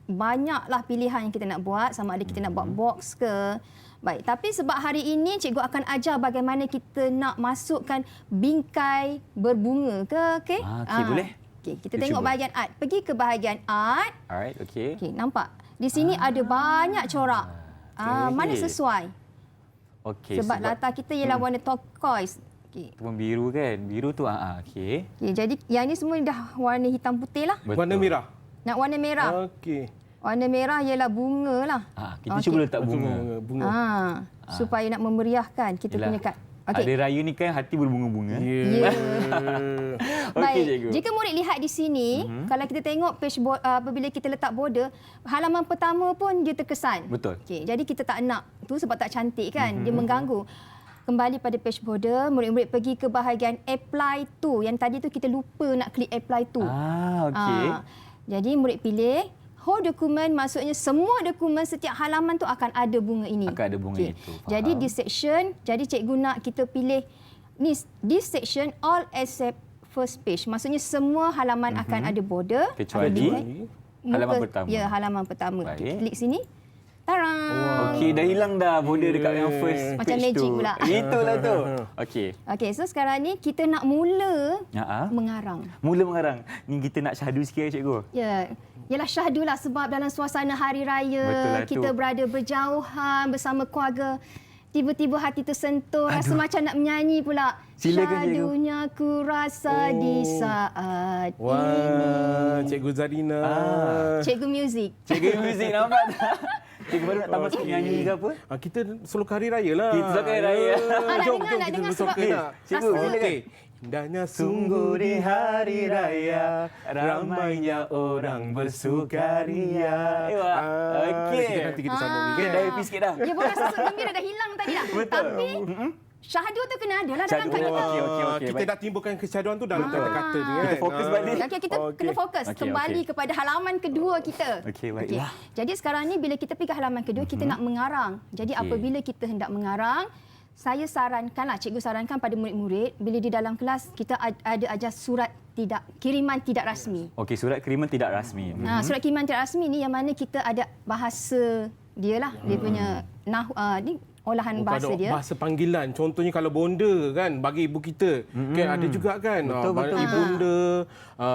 banyaklah pilihan yang kita nak buat, sama ada kita nak buat box ke. Baik, tapi sebab hari ini cikgu akan ajar bagaimana kita nak masukkan bingkai berbunga ke, okey? Okey, boleh. Okey, kita tengok bahagian art. Pergi ke bahagian art. Alright, okey. Okey, nampak? Di sini ada banyak corak. Mana sesuai? Okey. Sebab latar kita ialah warna turquoise. Okey. Itu pun biru kan? Biru tu okey. Okey, jadi yang ni semua dah warna hitam putih lah. Betul. Warna merah. Nak warna merah. Okey. Warna merah ialah bunga lah. Kita cuba letak bunga. Supaya nak memeriahkan kita punya kad. Hari raya ni kan hati berbunga-bunga. Ya. Baik. Cikgu. Jika murid lihat di sini, kalau kita tengok page apabila kita letak border, halaman pertama pun dia terkesan. Betul. Okey, jadi kita tak nak tu sebab tak cantik kan, dia mengganggu. Kembali pada page border, murid-murid pergi ke bahagian apply to. Yang tadi tu kita lupa nak klik apply to. Okey. Jadi murid pilih whole dokumen, maksudnya semua dokumen setiap halaman tu akan ada bunga ini. Akan ada bunga itu. Faham. Jadi di section, jadi cikgu nak kita pilih ni this section all except first page. Maksudnya semua halaman akan ada border. Kecuali Muka- halaman pertama. Ya, halaman pertama. Baik. Kita klik sini. Tarang. Okey, dah hilang dah border dekat yang first Macam page magic tu. pula. Itulah tu. Okey. Okey, so sekarang ni kita nak mula mengarang. Mula mengarang. Ni kita nak syahdu sikit cikgu. Ya, ialah syahdu lah sebab dalam suasana hari raya Betul lah tu. kita berada berjauhan bersama keluarga. Tiba-tiba hati tersentuh, rasa macam nak menyanyi pula. Silakan, cikgu. Syahdunya ku rasa di saat ini. Wah, Cikgu Zarina. Cikgu muzik. Cikgu muzik nampak tak? Cikgu baru nak tambah sikit nyanyi ke apa? Kita slogan hari raya lah. Kita slogan hari raya. Jom, nak jom dengar kita sebab bersokan nak. Cikgu, rasa- Okey. Indahnya Sungguh di hari raya, ramainya orang bersukaria. Okey. Nanti kita sambung ni. Dah happy sikit dah. Ya, bukan susuk gembira dah hilang tadi dah. Betul. Tapi syahdu tu kena ada lah dalam Syahdu. kad kita. Okey, Kita baik. dah timbulkan kesyaduan tu dalam kata-kata ni kan. Kita fokus balik. Okey, kita kena fokus Okey, kembali okey. kepada halaman kedua kita. Okey, baiklah. Jadi sekarang ni bila kita pergi ke halaman kedua, kita nak mengarang. Jadi apabila kita hendak mengarang, saya sarankanlah, cikgu sarankan pada murid-murid bila di dalam kelas kita ada ajar surat kiriman tidak rasmi. Okey, surat kiriman tidak rasmi. Surat kiriman tidak rasmi ni yang mana kita ada bahasa dia lah, dia punya ni olahan bahasa dia. Bahasa panggilan. Contohnya kalau bonda kan bagi ibu kita. Kan ada juga kan. Betul. Ibunda,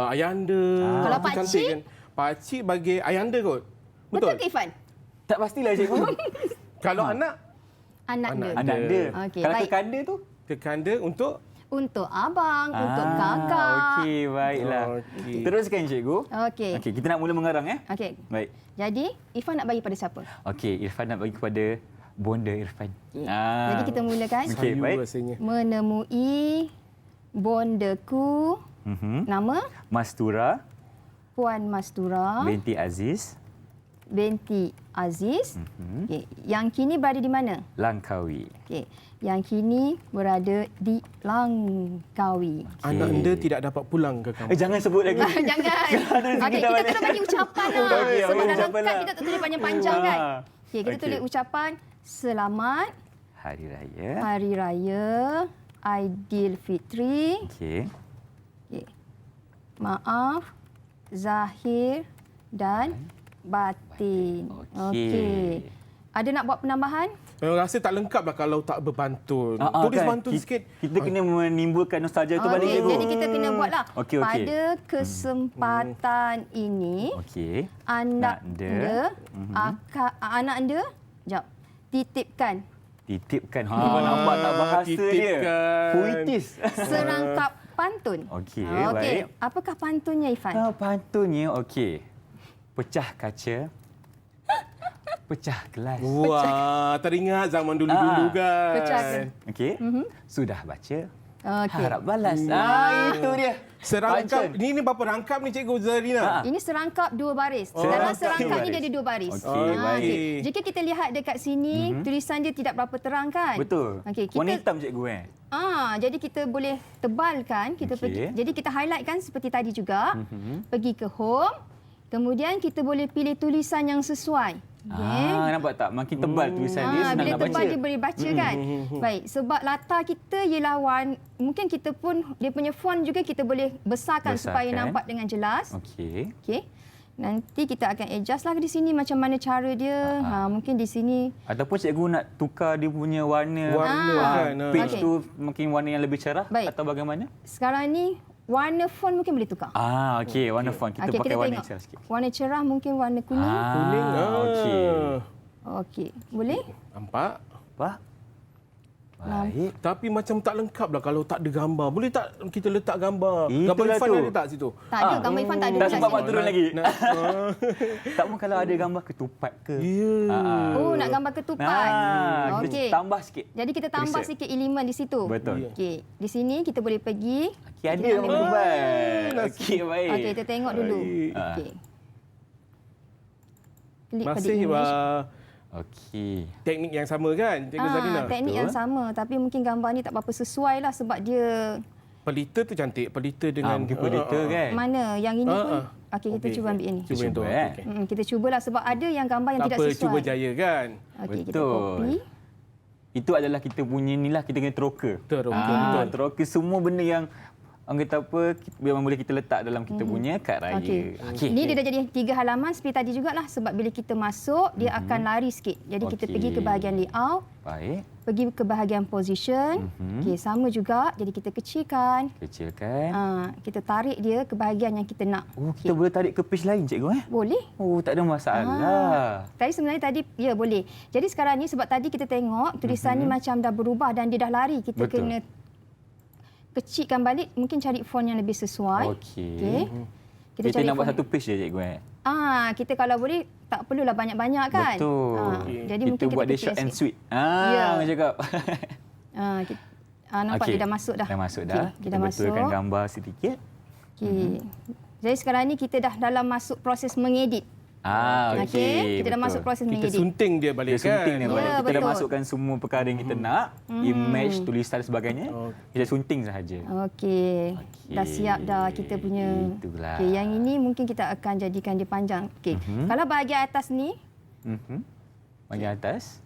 ayanda. Kalau Itu pakcik? cantik kan. Pakcik bagi ayanda kot. Betul Betul. ke Ifan? Tak pastilah cikgu. Kalau anak Anak dia. Anak dia. Okey, Kalau baik. kekanda tu? kekanda untuk Untuk abang, untuk kakak. Okey, baiklah. Okey. Teruskan cikgu. Okey. Okey, kita nak mula mengarang Okey. Baik. Jadi, Ifan nak bagi pada siapa? Okey, Irfan nak bagi kepada Bonda Irfan. Jadi kita mulakan. Okey, sayu baik. rasanya. Menemui bondaku, nama Mastura Puan Mastura binti Aziz binti Aziz. Okey, yang kini berada di mana? Langkawi. Okey, yang kini berada di Langkawi. Anak anda tidak dapat pulang ke kampung. Jangan sebut lagi. Jangan. rezeki Okey, dah kita balik. kena bagi ucapan lah. Okey, Sebab dalam ucapan kad lah. kita tak tulis panjang-panjang kan. Okey, kita Okey. tulis ucapan selamat Hari Raya. Hari Raya Aidilfitri. Okey. Okey. Maaf zahir dan batin. Okey. Ada nak buat penambahan? Rasa tak lengkap lah kalau tak berpantun. Tulis kan? pantun sikit. Kita kena menimbulkan nostalgia tu balik Okey, cikgu. jadi kita kena buatlah. Okey. Pada kesempatan ini, Okey. anak anda, anak anda, jap, titipkan Titipkan. Nampak tak bahasa dia? Titipkan. Puitis. serangkap pantun. Okey, Okey, baik. apakah pantunnya Ifan? Pantunnya okey. Pecah kaca. Pecah gelas. Wah, teringat zaman dulu-dulu kan. Pecah. Okey. Sudah baca. Okey. Harap balas. Itu dia. Serangkap. Pantun. Ini berapa rangkap ni Cikgu Zarina? Ini serangkap dua baris. Oh, Dalam serangkap serangkap dua ni dia baris. ada dua baris. Okey, baik. okey. Jika kita lihat dekat sini, tulisan dia tidak berapa terang kan? Betul. Okey, Warna kita hitam cikgu jadi kita boleh tebalkan, kita Okey. pergi. Jadi kita highlightkan seperti tadi juga. Pergi ke home. Kemudian kita boleh pilih tulisan yang sesuai. Okey. Nampak tak? Makin tebal tulisan dia senang bila nak tebal baca. dia boleh baca kan. Baik, sebab latar kita ialah mungkin kita pun dia punya font juga kita boleh besarkan supaya Besarkan. nampak dengan jelas. Okey. Okey. Nanti kita akan adjust lah di sini macam mana cara dia. Mungkin di sini. Ataupun cikgu nak tukar dia punya warna. Warna kan. Page Okey. tu mungkin warna yang lebih cerah Baik. atau bagaimana? Sekarang ni warna font mungkin boleh tukar. Okey, warna font. Kita Okey, pakai warna tengok. yang cerah sikit. Warna cerah mungkin warna kuning. Kuning. Okey. Okey, boleh? Nampak? Pak. Baik. Tapi macam tak lengkap lah kalau tak ada gambar. Boleh tak kita letak gambar? Itulah Gambar Irfan tu. ada tak situ? Tak ada, gambar Ifan tak ada. Dah dekat sempat sini. Pak turun lagi. Nak- Tak pun kalau ada gambar ketupat ke. Ya. Oh, nak gambar ketupat. Kita Okey. tambah sikit. Jadi kita tambah Tulisan. sikit elemen di situ. Betul. Okey, di sini kita boleh pergi. Okey, ada gambar ketupat. Okey, baik. Okey, kita tengok dulu. Baik. Okey. Klik pada Masih image. Okey. teknik yang sama kan Cikgu Zarina? teknik yang sama tapi mungkin gambar ni tak berapa sesuai lah sebab dia Pelita tu cantik. Pelita dengan Mungkin pelita kan. mana yang ini pun. Okey, kita Okey, cuba ambil ini. Cuba yang tu. Cuba, Okey. Kita cubalah sebab ada yang gambar yang Tak tidak apa, sesuai. cuba jaya kan? Okey, kita Betul. copy. Itu adalah kita punya ni lah, kita kena teroka. Teroka, betul. Teroka semua benda yang orang kata apa, memang boleh kita letak dalam kita punya kad raya. Okey. Ini dia dah jadi 3 halaman seperti tadi jugalah, sebab bila kita masuk dia akan lari sikit. Jadi kita pergi ke bahagian layout. Baik. Pergi ke bahagian position. Okey, sama juga. Jadi kita kecilkan. Kita tarik dia ke bahagian yang kita nak. Oh, kita boleh tarik ke page lain, cikgu? Boleh. Oh, tak ada masalah. Tadi sebenarnya ya boleh. Jadi sekarang ni sebab tadi kita tengok tulisan ni macam dah berubah dan dia dah lari. Kita kena kecilkan balik, mungkin cari font yang lebih sesuai. Okey. Kita nak buat satu page je, cikgu. Kita kalau boleh tak perlulah banyak-banyak kan. Betul. Jadi kita mungkin buat kita dia short and sikit. sweet. Orang cakap. Nampak dia dah masuk dah. Dah masuk dah. Dia dah masuk. Betulkan gambar sedikit. Jadi sekarang ni kita dah dalam masuk proses mengedit. Okey. Kita dah masuk proses mengedit. Kita sunting dia balik kan. Kita dah masukkan semua perkara yang kita nak, image, tulisan sebagainya. Kita sunting sahaja. Okey. Dah siap dah kita punya. Itulah. Okey, yang ini mungkin kita akan jadikan dia panjang. Okey. Kalau bahagian atas ni, bahagian atas.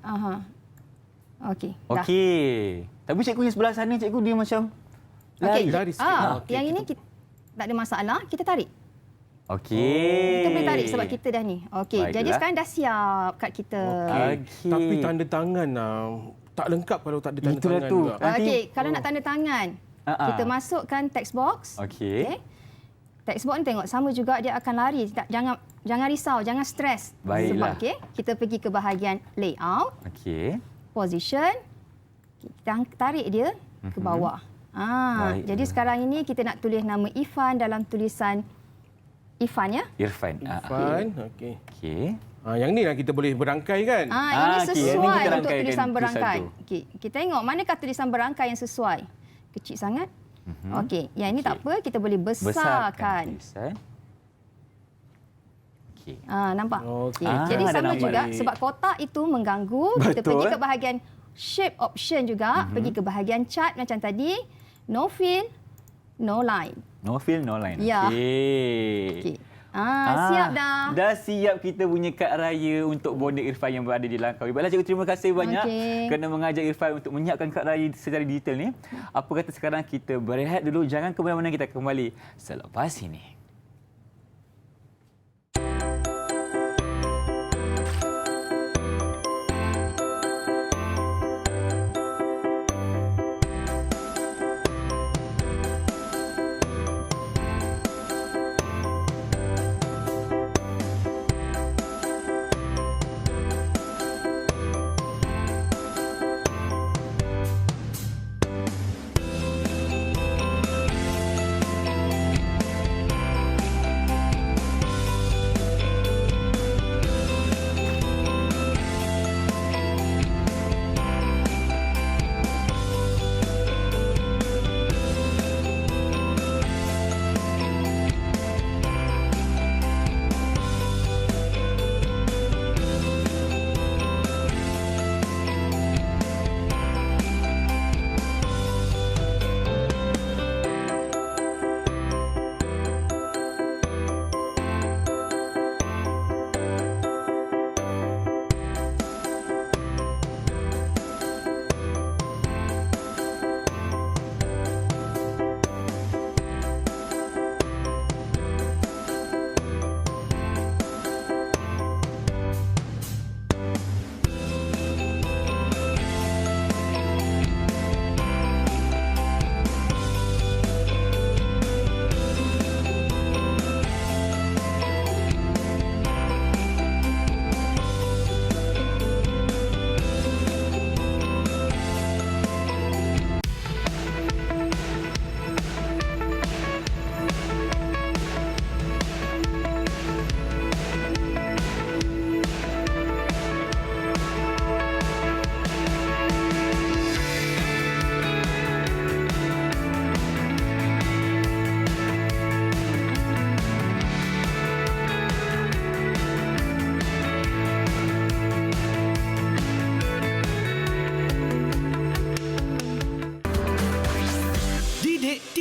Okey. Dah. Okey. Tapi cikgu yang sebelah sana, cikgu dia macam lari sikit. Yang ini tak ada masalah, kita tarik. Okey. Kita boleh tarik sebab kita dah ni. Okey, jadi sekarang dah siap kad kita. Okey. Tapi tanda tangan tak lengkap kalau tak ada tanda tangan juga. Okey, kalau nak tanda tangan, kita masukkan text box. Okey. Text box ni tengok sama juga dia akan lari. Jangan risau, jangan stres. Baiklah. Sebab kita pergi ke bahagian layout, position. Kita tarik dia ke bawah. Jadi sekarang ini kita nak tulis nama Ifan dalam tulisan Ifan ya? Irfan. Okey. Okey. Yang ni lah kita boleh berangkai kan? Ini sesuai kita untuk tulisan berangkai. tu. Okey, kita tengok manakah tulisan berangkai yang sesuai. Kecil sangat. Okey, yang ini tak apa, kita boleh besarkan. Tulisan. Okey. Nampak? Okey. Jadi dah sama nampak. juga sebab kotak itu mengganggu, kita pergi ke bahagian shape option juga, pergi ke bahagian chart macam tadi, no fill, no line. No fill, no line. Ya. Okey. Siap dah. Dah siap kita punya kad raya untuk bonda Irfan yang berada di Langkawi. Baiklah cikgu, terima kasih banyak kerana mengajak Irfan untuk menyiapkan kad raya secara detail ni. Apa kata sekarang kita berehat dulu, jangan ke mana-mana, kita kembali selepas ini.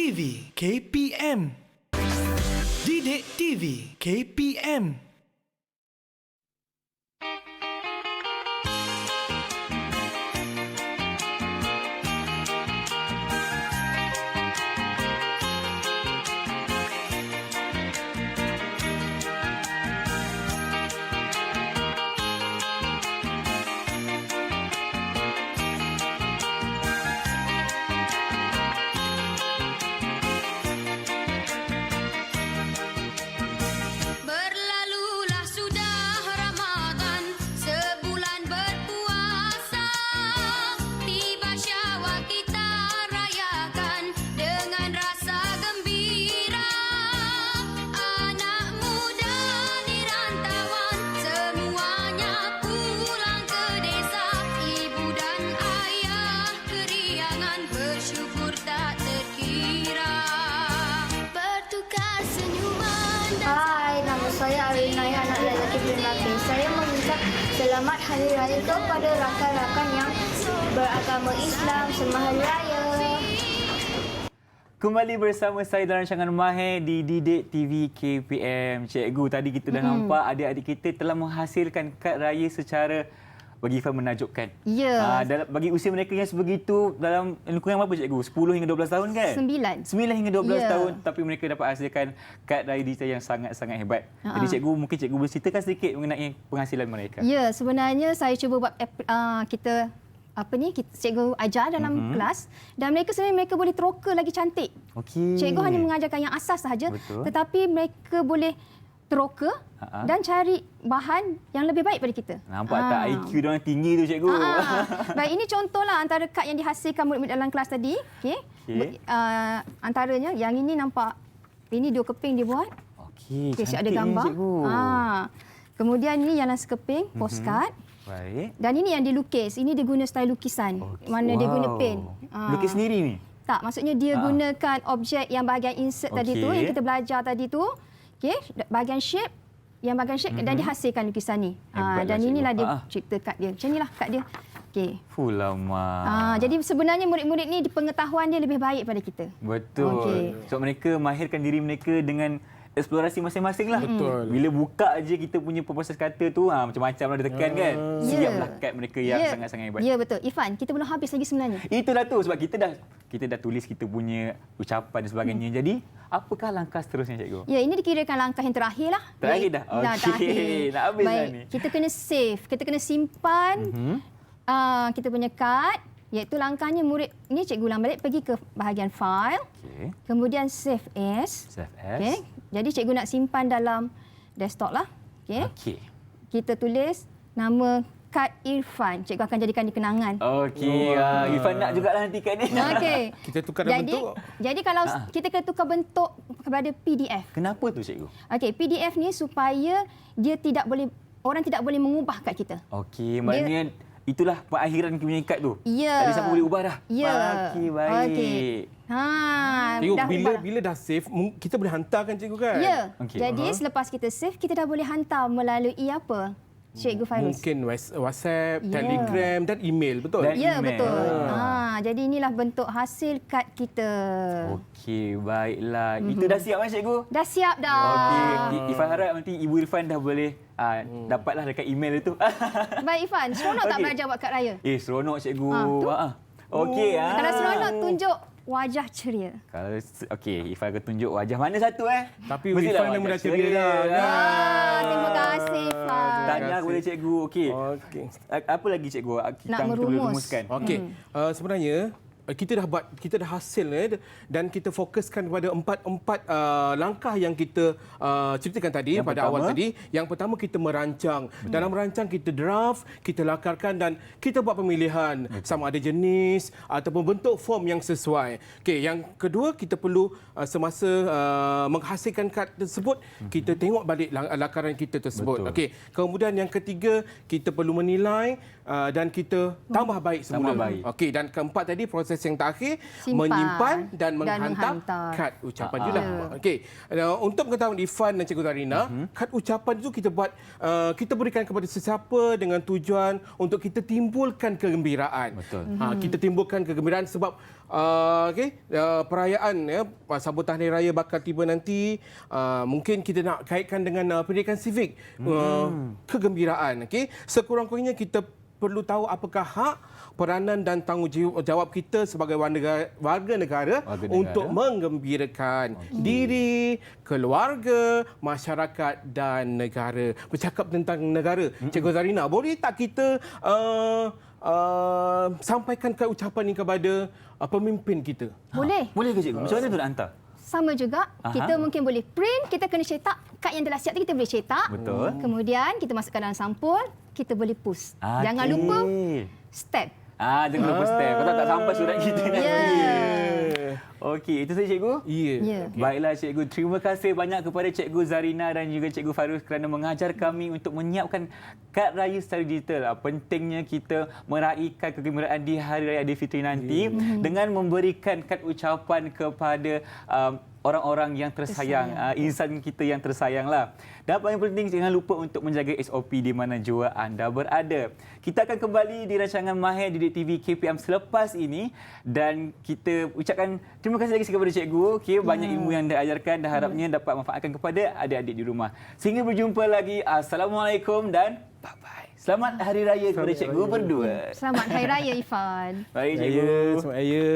TV KPM. Didik TV KPM. Hari Raya kepada rakan-rakan yang beragama Islam. Selamat Hari Raya. Kembali bersama saya dalam rancangan Mahir di Didik TV KPM. Cikgu, tadi kita dah nampak adik-adik kita telah menghasilkan kad raya secara bagi Ifan menakjubkan. Ya. Bagi usia mereka yang sebegitu, dalam kurang berapa cikgu? 10 hingga 12 tahun kan? 9 hingga 12 Ya. tahun, tapi mereka dapat hasilkan kad raya digital yang sangat-sangat hebat. Jadi cikgu, mungkin cikgu boleh ceritakan sedikit mengenai penghasilan mereka. Ya, sebenarnya saya cuba buat cikgu ajar dalam kelas dan mereka sebenarnya mereka boleh teroka lagi cantik. Okey. Cikgu hanya mengajarkan yang asas sahaja, Betul. tetapi mereka boleh teroka dan cari bahan yang lebih baik pada kita. Nampak tak IQ dia orang tinggi tu cikgu? Baik, ini contohlah antara kad yang dihasilkan murid-murid dalam kelas tadi. Okey. Antaranya yang ini nampak, ini 2 keping dia buat. Okey, Okey, ada cantik gambar. ni cikgu. Kemudian ini yang sekeping postcard. Baik. Dan ini yang dilukis. Ini dia guna style lukisan. Mana dia guna pen. Lukis sendiri ni? Tak, maksudnya dia gunakan objek yang bahagian insert tadi tu, yang kita belajar tadi tu. Okey, bahagian shape, dan dihasilkan lukisan ni. Hebatlah, Dan cikgu. inilah dia cipta kad dia. Macam inilah kad dia. Okey. Fulama. Jadi sebenarnya murid-murid ni pengetahuan dia lebih baik pada kita. Betul. Okey. Sebab mereka mahirkan diri mereka dengan eksplorasi masing-masing lah. Betul. Bila buka je kita punya proses kata tu, macam-macam lah dia tekan kan. Siaplah kad mereka yang sangat-sangat hebat. Ya, betul. Irfan, kita belum habis lagi sebenarnya. Itulah tu sebab kita dah tulis kita punya ucapan dan sebagainya. Jadi, apakah langkah seterusnya cikgu? Ya, ini dikirakan langkah yang terakhir lah. Terakhir dah? Okey, nak habis dah Baik, ni. kita kena save. Kita kena simpan kita punya kad. Iaitu langkahnya murid, ni cikgu ulang balik, pergi ke bahagian file. Okey. Kemudian save as. Save as. Okey. Jadi cikgu nak simpan dalam desktop lah. Okey. Okey. Kita tulis nama kad Irfan. Cikgu akan jadikan dia kenangan. Okey. Irfan nak jugalah nanti kad ni. Okey. Kita tukar dalam bentuk. Jadi kalau kita kena tukar bentuk kepada PDF. Kenapa tu cikgu? Okey, PDF ni supaya dia tidak boleh, orang tidak boleh mengubah kad kita. Okey, maknanya itulah pengakhiran punya kad tu. Ya. Tadi siapa boleh ubah dah? Ya. Okey, baik. Okey. Tengok, dah ubah. bila dah save, kita boleh hantarkan cikgu kan? Ya. Okey. Jadi selepas kita save, kita dah boleh hantar melalui apa? Cikgu Fairuz. Mungkin WhatsApp, Ya. Telegram dan email, betul? Dan Ya, email. betul. Jadi inilah bentuk hasil kad kita. Okey, baiklah. Itu dah siap kan cikgu? Dah siap dah. Okey, Irfan harap nanti Ibu Irfan dah boleh dapatlah dekat email itu. Baik Irfan, seronok tak Okey. belajar buat kad raya? Seronok cikgu. Tu. Okey. Kalau seronok, tunjuk wajah ceria. Kalau okey, Irfan akan tunjuk wajah mana satu Tapi Mestilah Irfan memang wajah dah ceria dah. Terima kasih Irfan. Tahniah kepada cikgu. Okey. Okey. Apa lagi cikgu Nak kita boleh merumus. rumuskan? Okey, sebenarnya kita dah hasil dan kita fokuskan kepada empat langkah yang kita ceritakan tadi pada awal tadi. Yang pertama kita merancang. Dalam merancang kita draft, kita lakarkan dan kita buat pemilihan sama ada jenis ataupun bentuk form yang sesuai. Okey, yang kedua kita perlu semasa menghasilkan kad tersebut kita tengok balik lakaran kita tersebut. Okey, kemudian yang ketiga kita perlu menilai dan kita tambah baik semula. Okey, dan keempat tadi proses yang terakhir menyimpan dan menghantar kad ucapan juga. Okey. Untuk pengetahuan Irfan dan Cikgu Zarina, kad ucapan itu kita buat kita berikan kepada sesiapa dengan tujuan untuk kita timbulkan kegembiraan. Betul. Kita timbulkan kegembiraan sebab perayaan sambutan Hari Raya bakal tiba nanti, mungkin kita nak kaitkan dengan pendidikan civic, kegembiraan. Okey. Sekurang-kurangnya kita perlu tahu apakah hak, peranan dan tanggungjawab kita sebagai warga negara untuk menggembirakan diri, keluarga, masyarakat dan negara. Bercakap tentang negara, Cikgu Zarina, boleh tak kita sampaikan ucapan ini kepada pemimpin kita? Boleh. Boleh ke cikgu? Macam mana tu nak hantar? Sama juga, kita mungkin boleh print, kita kena cetak. Kad yang telah siap tu kita boleh cetak. Betul. Kemudian kita masukkan dalam sampul, kita boleh post. Jangan lupa stamp. Jangan lupa stamp. Kau tak sampai surat kita nanti. Ya. Okey, itu saja cikgu? Ya. Baiklah cikgu, terima kasih banyak kepada Cikgu Zarina dan juga Cikgu Fairuz kerana mengajar kami untuk menyiapkan kad raya secara digital. Pentingnya kita meraihkan kegembiraan di Hari Raya Aidilfitri nanti dengan memberikan kad ucapan kepada orang-orang yang tersayang, insan kita yang tersayang lah. Dan paling penting jangan lupa untuk menjaga SOP di mana jua anda berada. Kita akan kembali di rancangan Mahir Didik TV KPM selepas ini dan kita ucapkan terima kasih lagi kepada cikgu. Banyak ilmu yang anda ajarkan dan harapnya dapat manfaatkan kepada adik-adik di rumah. Sehingga berjumpa lagi. Assalamualaikum dan bye-bye. Selamat Hari Raya kepada cikgu berdua. Selamat Hari Raya Ifan. Baik cikgu. Selamat Raya.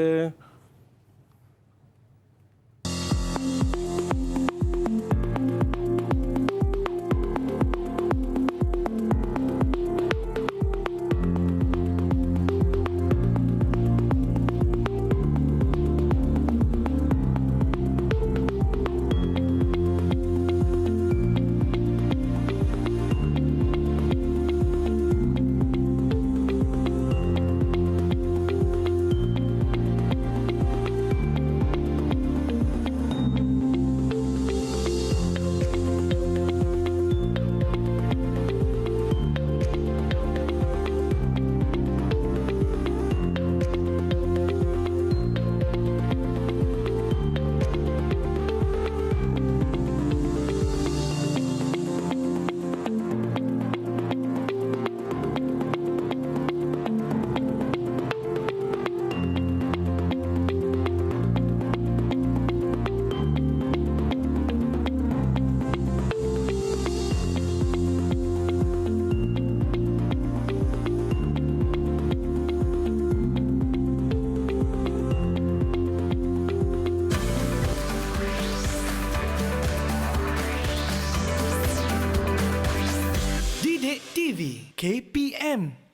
Didik TV KPM